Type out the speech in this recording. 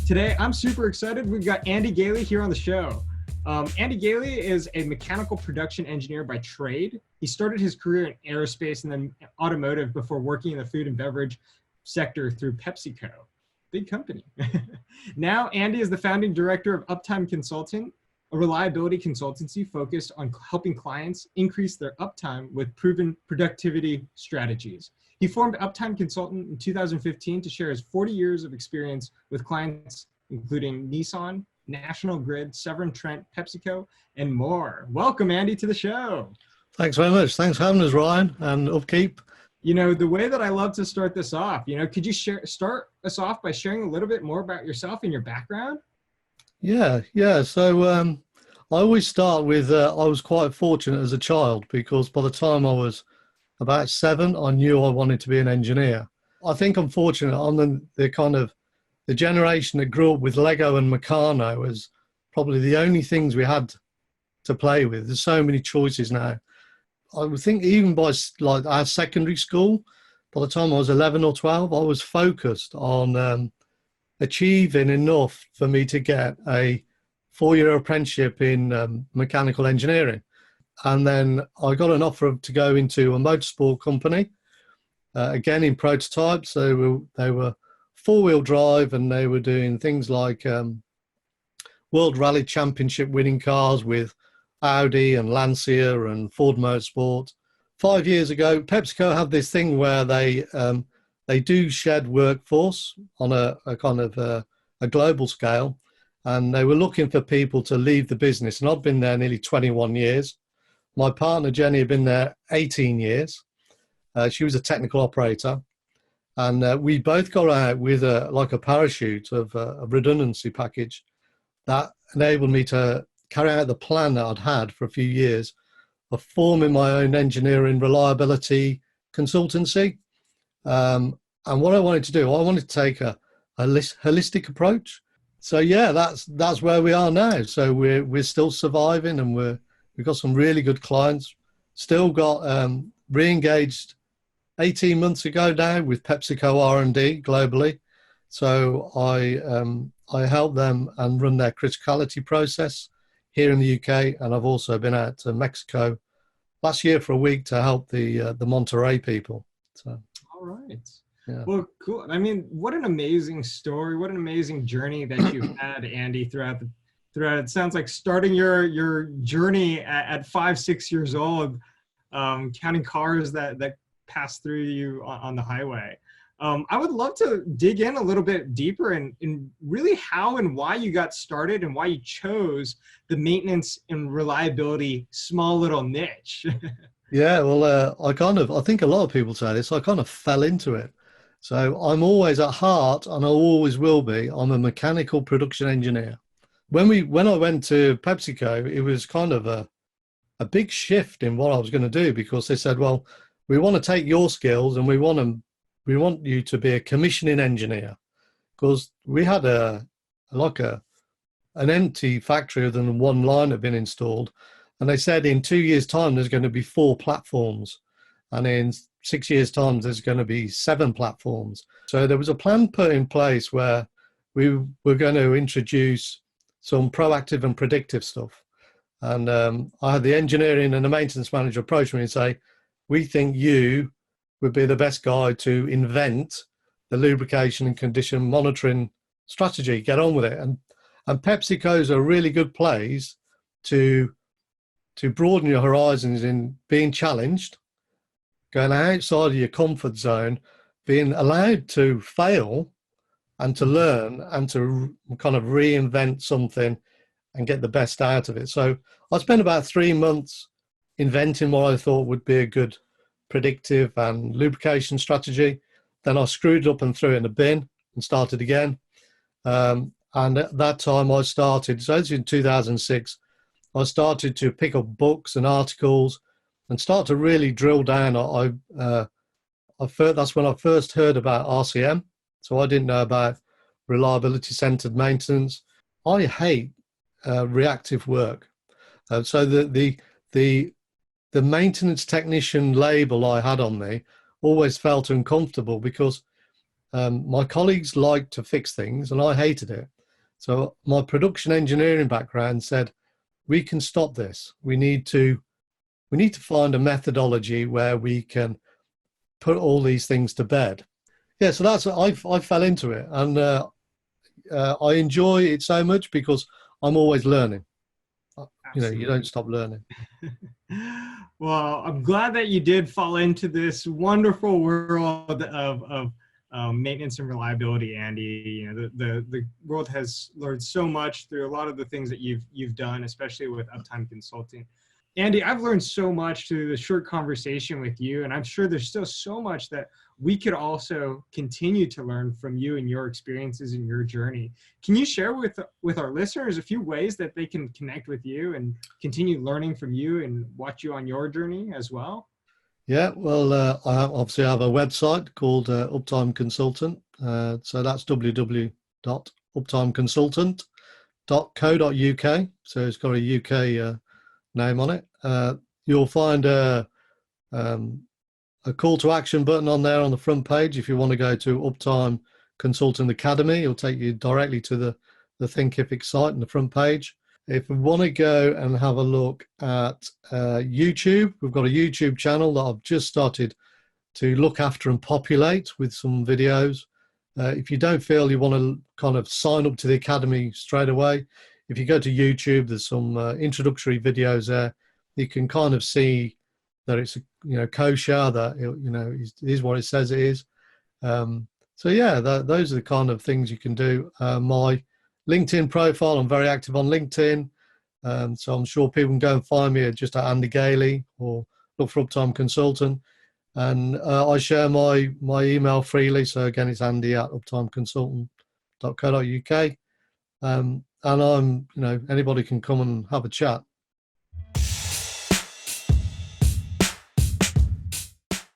Today, I'm super excited. We've got Andy Gailey here on the show. Andy Gailey is a mechanical production engineer by trade. He started his career in aerospace and then automotive before working in the food and beverage sector through PepsiCo. Big company. Now, Andy is the founding director of Uptime Consultant, a reliability consultancy focused on helping clients increase their uptime with proven productivity strategies. He formed Uptime Consultant in 2015 to share his 40 years of experience with clients, including Nissan, National Grid, Severn Trent, PepsiCo, and more. Welcome, Andy, to the show. Thanks very much. Thanks for having us, Ryan, and upkeep. You know, the way that I love to start this off, could you start us off by sharing a little bit more about yourself and your background? Yeah. So I always start with, I was quite fortunate as a child because by the time I was about 7, I knew I wanted to be an engineer. I think I'm fortunate. I'm the generation that grew up with Lego and Meccano as probably the only things we had to play with. There's so many choices now. I would think even by like our secondary school, by the time I was 11 or 12, I was focused on achieving enough for me to get a 4-year apprenticeship in mechanical engineering. And then I got an offer to go into a motorsport company, again in prototypes. They were 4-wheel drive, and they were doing things like World Rally Championship winning cars with Audi and Lancia and Ford Motorsport. 5 years ago, PepsiCo had this thing where they do shed workforce on a kind of a global scale, and they were looking for people to leave the business. And I've been there nearly 21 years. My partner, Jenny, had been there 18 years. She was a technical operator. And we both got out with a parachute of a redundancy package that enabled me to carry out the plan that I'd had for a few years of forming my own engineering reliability consultancy. And what I wanted to do, I wanted to take a holistic approach. So yeah, that's where we are now. So we're still surviving, and we've got some really good clients. Still got re-engaged 18 months ago now with PepsiCo R&D globally. So I help them and run their criticality process here in the UK, and I've also been out to Mexico last year for a week to help the Monterey people. So all right. Yeah. Well, cool. I mean, what an amazing story! What an amazing journey that you've had, Andy, throughout. It sounds like starting your journey at 5-6 years old, counting cars that pass through you on the highway. I would love to dig in a little bit deeper in really how and why you got started and why you chose the maintenance and reliability small little niche. Yeah, well, I think a lot of people say this, I kind of fell into it. So I'm always at heart, and I always will be, I'm a mechanical production engineer. When I went to PepsiCo, it was kind of a big shift in what I was going to do, because they said, well, we want to take your skills and we want you to be a commissioning engineer, because we had an empty factory other than one line had been installed. And they said in 2 years' time, there's going to be 4 platforms. And in 6 years' time, there's going to be 7 platforms. So there was a plan put in place where we were going to introduce some proactive and predictive stuff. And I had the engineering and the maintenance manager approach me and say, we think you would be the best guy to invent the lubrication and condition monitoring strategy. Get on with it. And PepsiCo is a really good place to broaden your horizons in being challenged, going outside of your comfort zone, being allowed to fail and to learn and to kind of reinvent something and get the best out of it. So I spent about 3 months inventing what I thought would be a good predictive and lubrication strategy. Then I screwed it up and threw it in a bin and started again. And at that time I started, so it's in 2006, I started to pick up books and articles and start to really drill down. That's when I first heard about RCM. So I didn't know about reliability centered maintenance. I hate reactive work. So the maintenance technician label I had on me always felt uncomfortable, because my colleagues liked to fix things and I hated it. So my production engineering background said, we can stop this. We need to find a methodology where we can put all these things to bed. Yeah, so that's I fell into it, and I enjoy it so much because I'm always learning. You know, you don't stop learning. Well, I'm glad that you did fall into this wonderful world of maintenance and reliability, Andy. You know, the world has learned so much through a lot of the things that you've done, especially with Uptime Consulting. Andy, I've learned so much through the short conversation with you, and I'm sure there's still so much that we could also continue to learn from you and your experiences and your journey. Can you share with our listeners a few ways that they can connect with you and continue learning from you and watch you on your journey as well? Yeah, well, I obviously have a website called Uptime Consultant. So that's www.uptimeconsultant.co.uk. So it's got a UK name on it. You'll find a call to action button on there on the front page. If you want to go to Uptime Consulting Academy, it'll take you directly to the Thinkific site on the front page. If we want to go and have a look at YouTube, we've got a YouTube channel that I've just started to look after and populate with some videos. If you don't feel you want to kind of sign up to the Academy straight away, if you go to YouTube, there's some introductory videos there. You can kind of see that it's, you know, kosher, that, you know, is what it says it is. So yeah, those are the kind of things you can do. My LinkedIn profile, I'm very active on LinkedIn. So I'm sure people can go and find me just at Andy Gailey or look for Uptime Consultant. And I share my email freely. So again, it's andy@uptimeconsultant.co.uk. And I'm, you know, anybody can come and have a chat.